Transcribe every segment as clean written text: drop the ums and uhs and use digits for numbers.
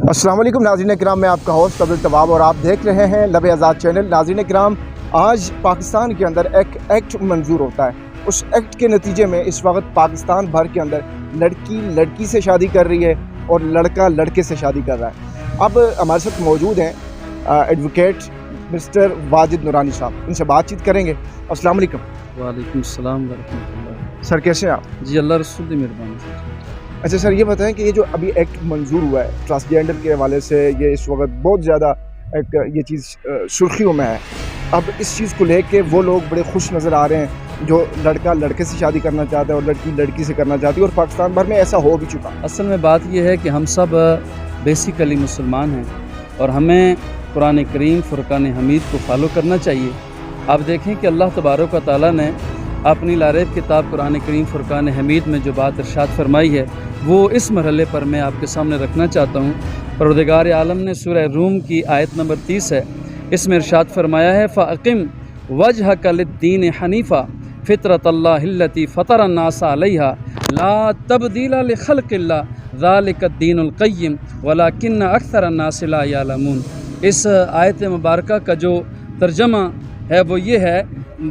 अस्सलाम वालेकुम नाज़रीन किराम, मैं आपका होस्ट अब्दुल तवाब और आप देख रहे हैं लब आज़ाद चैनल। नाज़रीन किराम, आज पाकिस्तान के अंदर एक एक्ट मंजूर होता है। उस एक्ट के नतीजे में इस वक्त पाकिस्तान भर के अंदर लड़की लड़की से शादी कर रही है और लड़का लड़के से शादी कर रहा है। अब हमारे साथ मौजूद हैं एडवोकेट मिस्टर वाजिद नूरानी साहब, इनसे बातचीत करेंगे। अस्सलाम वालेकुम। वालेकुम सलाम व रहमतुल्लाह। सर कैसे हैं आप? जी अल्लाह रसूल की मेहरबानी से। अच्छा सर, ये बताएं कि ये जो अभी एक्ट मंजूर हुआ है ट्रांसजेंडर के हवाले से, ये इस वक्त बहुत ज़्यादा एक ये चीज़ सुर्खियों में है। अब इस चीज़ को लेके वो लोग बड़े खुश नज़र आ रहे हैं जो लड़का लड़के से शादी करना चाहता है और लड़की लड़की से करना चाहती है, और पाकिस्तान भर में ऐसा हो भी चुका। असल में बात यह है कि हम सब बेसिकली मुसलमान हैं और हमें कुरान करीम फुरकान हमीद को फॉलो करना चाहिए। आप देखें कि अल्लाह तबारक व तआला ने अपनी लारेब किताब कुरान करीम फुरकान हमीद में जो बात इरशाद फरमाई है वो इस मरहले पर मैं आपके सामने रखना चाहता हूँ। परवरदिगार आलम ने सूरह रूम की आयत नंबर 30 है, इसमें इरशाद फरमाया है फ़अक़िम वजहक लिद्दीन हनीफ़ा फ़ितरतल्लाहिल्लती फ़तरन्नास अलैहा ला तब्दीला लिख़ल्क़िल्लाह ज़ालिकद्दीनुल क़य्यिम वलाकिन्न अक्सरन्नास ला यअलमून। इस आयत मुबारका का जो तर्जमा है वो ये है,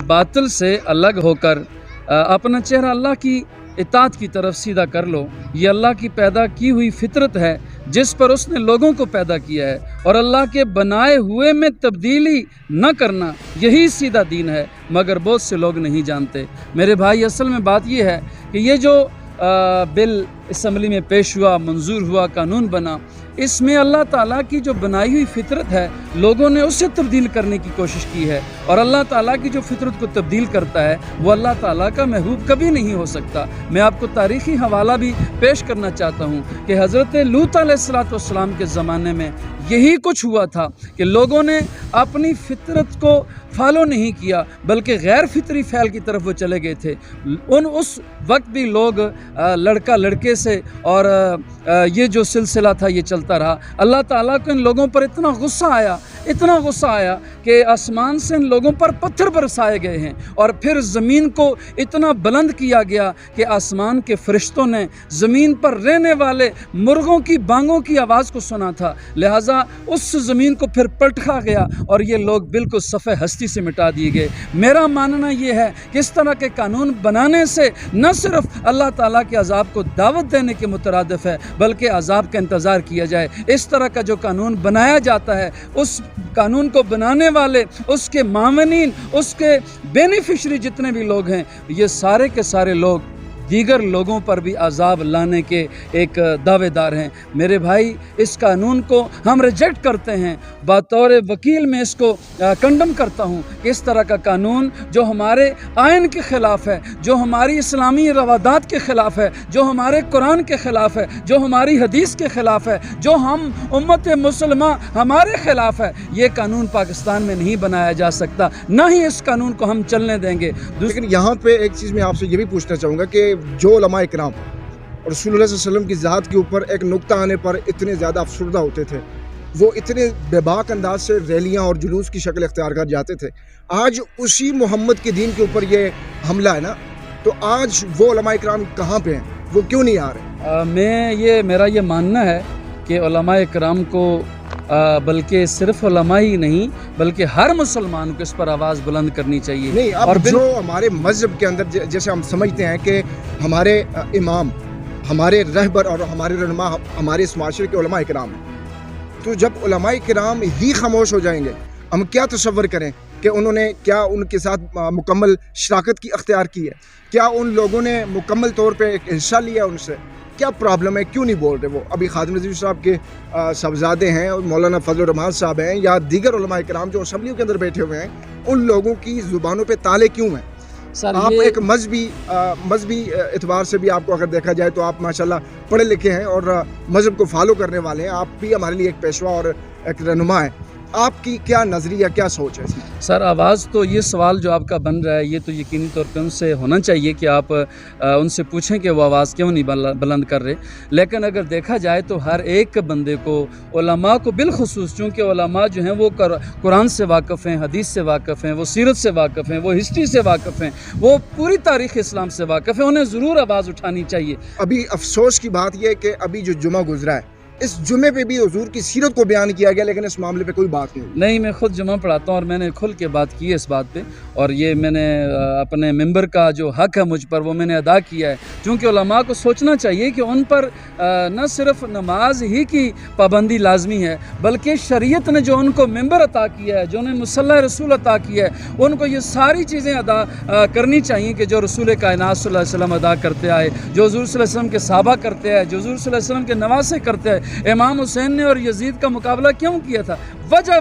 बातिल से अलग होकर अपना चेहरा अल्लाह की इताअत की तरफ सीधा कर लो। ये अल्लाह की पैदा की हुई फितरत है जिस पर उसने लोगों को पैदा किया है, और अल्लाह के बनाए हुए में तब्दीली न करना यही सीधा दीन है, मगर बहुत से लोग नहीं जानते। मेरे भाई, असल में बात ये है कि ये जो बिल असम्बली में पेश हुआ, मंजूर हुआ, कानून बना, इसमें अल्लाह ताला की जो बनाई हुई फितरत है लोगों ने उससे तब्दील करने की कोशिश की है, और अल्लाह ताला की जो फितरत को तब्दील करता है वो अल्लाह ताला का महबूब कभी नहीं हो सकता। मैं आपको तारीख़ी हवाला भी पेश करना चाहता हूँ कि हज़रत लूत अलैहिस्सलाम के ज़माने में यही कुछ हुआ था कि लोगों ने अपनी फितरत को फॉलो नहीं किया बल्कि गैर फितरी फ़ैल की तरफ वो चले गए थे। उस वक्त भी लोग लड़का लड़के से और ये जो सिलसिला था ये चलता रहा। अल्लाह ताला को इन लोगों पर इतना गुस्सा आया कि आसमान से इन लोगों पर पत्थर बरसाए गए हैं, और फिर ज़मीन को इतना बुलंद किया गया कि आसमान के फरिश्तों ने ज़मीन पर रहने वाले मुर्गों की बांगों की आवाज़ को सुना था। लिहाजा उस ज़मीन को फिर पलटा गया और ये लोग बिल्कुल सफ़े हस्ती से मिटा दिए गए। मेरा मानना ये है कि इस तरह के कानून बनाने से न सिर्फ अल्लाह ताला के अज़ाब को दावत देने के मुतरादिफ है बल्कि अज़ाब का इंतज़ार किया जाए। इस तरह का जो कानून बनाया जाता है, उस कानून को बनाने वाले, उसके मामनीन, उसके बेनिफिशरी जितने भी लोग हैं, ये सारे के सारे लोग दीगर लोगों पर भी अज़ाब लाने के एक दावेदार हैं। मेरे भाई, इस कानून को हम रिजेक्ट करते हैं। बतौर वकील मैं इसको कंडम करता हूँ कि इस तरह का कानून जो हमारे आइन के ख़िलाफ़ है, जो हमारी इस्लामी रवादात के ख़िलाफ़ है, जो हमारे कुरान के ख़िलाफ़ है, जो हमारी हदीस के ख़िलाफ़ है, जो हम उम्मत मुसलमा हमारे ख़िलाफ़ है, ये कानून पाकिस्तान में नहीं बनाया जा सकता, ना ही इस कानून को हम चलने देंगे। लेकिन यहाँ पे एक चीज़ मैं आपसे ये भी पूछना चाहूँगा कि जो उलमा इकराम और रसूलुल्लाह सल्लल्लाहु अलैहि वसल्लम की ज़ात के ऊपर एक नुक्ता आने पर इतने ज़्यादा अफसरदा होते थे, वो इतने बेबाक अंदाज से रैलियाँ और जुलूस की शक्ल इख्तियार कर जाते थे। आज उसी मोहम्मद के दीन के ऊपर ये हमला है ना, तो आज वो उलमा इकराम कहाँ पे हैं, वो क्यों नहीं आ रहे? मेरा ये मानना है कि उलमा इकराम को बल्कि सिर्फ उलमा ही नहीं बल्कि हर मुसलमान को इस पर आवाज़ बुलंद करनी चाहिए। नहीं, अब जो हमारे मज़हब के अंदर जैसे हम समझते हैं कि हमारे इमाम, हमारे रहबर और हमारे रहनुमा हमारे इस माशरे के उलमा इकराम हैं, तो जब उलमा इकराम ही खामोश हो जाएंगे, हम क्या तसव्वुर करें कि उन्होंने क्या उनके साथ मुकम्मल शराकत की अख्तियार की है? क्या उन लोगों ने मुकम्मल तौर पे हिस्सा लिया उनसे? क्या प्रॉब्लम है, क्यों नहीं बोल रहे वो? अभी खादिम नज़ीर साहब के साहबजादे हैं और मौलाना फजल रहमान साहब हैं या दीगर उलमा इकराम जो असम्बलियों के अंदर बैठे हुए हैं, उन लोगों की ज़ुबानों पे ताले क्यों हैं? सर, आप एक मजहबी एतबार से भी आपको अगर देखा जाए तो आप माशाल्लाह पढ़े लिखे हैं और मज़हब को फॉलो करने वाले हैं, आप भी हमारे लिए एक पेशवा और एक रहनुमा है। आपकी क्या नज़रिया, क्या सोच है इसमें? सर, आवाज़ तो ये सवाल जो आपका बन रहा है ये तो यकीनी तौर पे उनसे होना चाहिए कि आप उनसे पूछें कि वो आवाज़ क्यों नहीं बुलंद कर रहे। लेकिन अगर देखा जाए तो हर एक बंदे को, उलमा को बिलखुसूस, चूँकि उलमा जो हैं वो कुरान से वाक़फ़ हैं, हदीस से वाक़फ़ हैं, वो सीरत से वाक़फ़ हैं, वो हिस्ट्री से वाक़फ़ हैं, वो पूरी तारीख़ इस्लाम से वाक़फ़ हैं, उन्हें ज़रूर आवाज़ उठानी चाहिए। अभी अफसोस की बात यह है कि अभी जो जुमा गुजरा है इस जुमे पे भी हुजूर की सीरत को बयान किया गया, लेकिन इस मामले पे कोई बात नहीं। मैं खुद जुमा पढ़ाता हूँ और मैंने खुल के बात की है इस बात पे, और ये मैंने अपने मेंबर का जो हक है मुझ पर वो मैंने अदा किया है। क्योंकि उलमा को सोचना चाहिए कि उन पर न सिर्फ नमाज ही की पाबंदी लाजमी है, बल्कि शरीयत ने जो उनको मेंबर अता किया है, जो उन्हें मुसल्ला रसूल अता किया है, उनको ये सारी चीज़ें अदा करनी चाहिए कि जो रसूल कायनात सल्लल्लाहु अलैहि वसल्लम अदा करते आए, जो हुजूर सल्लल्लाहु अलैहि वसल्लम के सहाबा करते आए, जो हुजूर सल्लल्लाहु अलैहि वसल्लम के नवासे करते आए। इमाम हुसैन ने और यजीद का मुकाबला क्यों किया था? वजह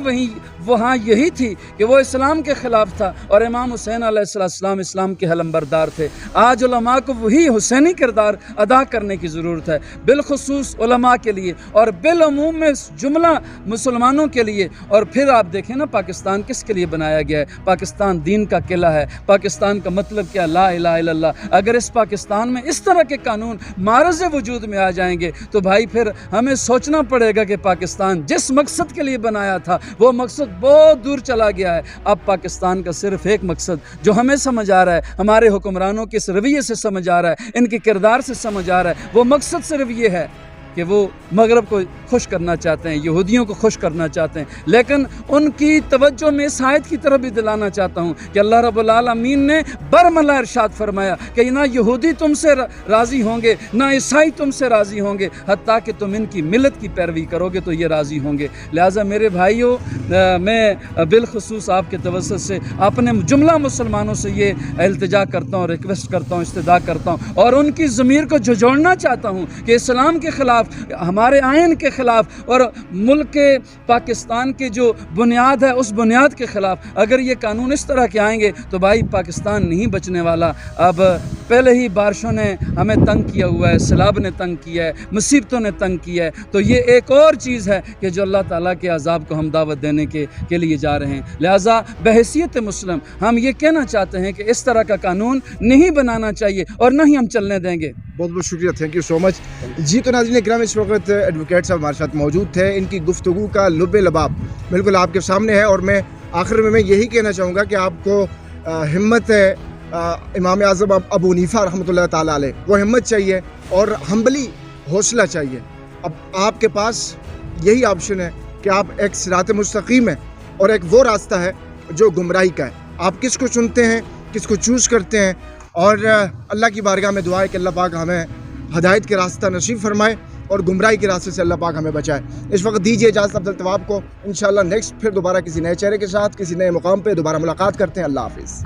वहाँ यही थी कि वो इस्लाम के ख़िलाफ़ था और इमाम हुसैन अलैहिस्सलाम इस्लाम के हलमबरदार थे। आज उलमा को वही हुसैनी किरदार अदा करने की ज़रूरत है, बिलखुसूस उलमा के लिए और बिलअमूम में जुमला मुसलमानों के लिए। और फिर आप देखें ना, पाकिस्तान किसके लिए बनाया गया है? पाकिस्तान दीन का किला है। पाकिस्तान का मतलब क्या? ला इलाहा इल्लल्लाह। अगर इस पाकिस्तान में इस तरह के कानून मारज़ वजूद में आ जाएंगे तो भाई फिर हमें सोचना पड़ेगा कि पाकिस्तान जिस मकसद के लिए बनाया था वो मकसद बहुत दूर चला गया है। अब पाकिस्तान का सिर्फ एक मकसद जो हमें समझ आ रहा है, हमारे हुक्मरानों के इस रवैये से समझ आ रहा है, इनके किरदार से समझ आ रहा है, वो मकसद सिर्फ ये है कि वो मगरब को खुश करना चाहते हैं, यहूदियों को खुश करना चाहते हैं। लेकिन उनकी तवज्जो में इस आयत की तरफ भी दिलाना चाहता हूँ कि अल्लाह रब्बुल आलमीन ने बरमला इरशाद फरमाया कि ना यहूदी तुमसे राज़ी होंगे, ना ईसाई तुमसे राज़ी होंगे, हत्ता कि तुम इनकी मिलत की पैरवी करोगे तो ये राज़ी होंगे। लिहाजा मेरे भाइयों, मैं बिलखुसूस आपके तवज्जो से अपने जुमला मुसलमानों से ये इल्तिजा करता हूँ, रिक्वेस्ट करता हूँ, इस्तदा करता हूँ और उनकी ज़मीर को झुझोड़ना चाहता हूँ कि इस्लाम के ख़िलाफ़, हमारे आइन के ख़िलाफ़ और मुल्क के पाकिस्तान के जो बुनियाद है उस बुनियाद के ख़िलाफ़ अगर ये कानून इस तरह के आएंगे तो भाई पाकिस्तान नहीं बचने वाला। अब पहले ही बारिशों ने हमें तंग किया हुआ है, सैलाब ने तंग किया है, मुसीबतों ने तंग किया है, तो ये एक और चीज़ है कि जो अल्लाह ताला के अज़ाब को हम दावत देने के लिए जा रहे हैं। लिहाजा बहैसियत मुस्लिम हम ये कहना चाहते हैं कि इस तरह का कानून नहीं बनाना चाहिए और न ही हम चलने देंगे। बहुत बहुत शुक्रिया, थैंक यू सो मच जी। तो नाज़रीन इकराम, इस वक्त एडवोकेट साहब हमारे साथ मौजूद थे। इनकी गुफ्तगू का लुब्बे लबाब बिल्कुल आपके सामने है और मैं आखिर में यही कहना चाहूँगा कि आपको हिम्मत है इमाम आज़म अबू हनीफा रहमतुल्लाह ताला अलैह, वो हिम्मत चाहिए और हम्बली हौसला चाहिए। अब आपके पास यही ऑप्शन है कि आप एक सिरात मुस्तकीम है और एक वो रास्ता है जो गुमराही का है। आप किसको चुनते हैं, किसको चूज़ करते हैं, और अल्लाह की बारगाह में दुआ है कि अल्लाह पाक हमें हदायत के रास्ता नसीब फरमाए और गुमराही के रास्ते से अल्लाह पाक हमें बचाए। इस वक्त दीजिए इजाज़त अब्दुल तवाब को। इंशाअल्लाह नेक्स्ट फिर दोबारा किसी नए चेहरे के साथ किसी नए मुकाम पे दोबारा मुलाकात करते हैं। अल्लाह हाफ़िज़।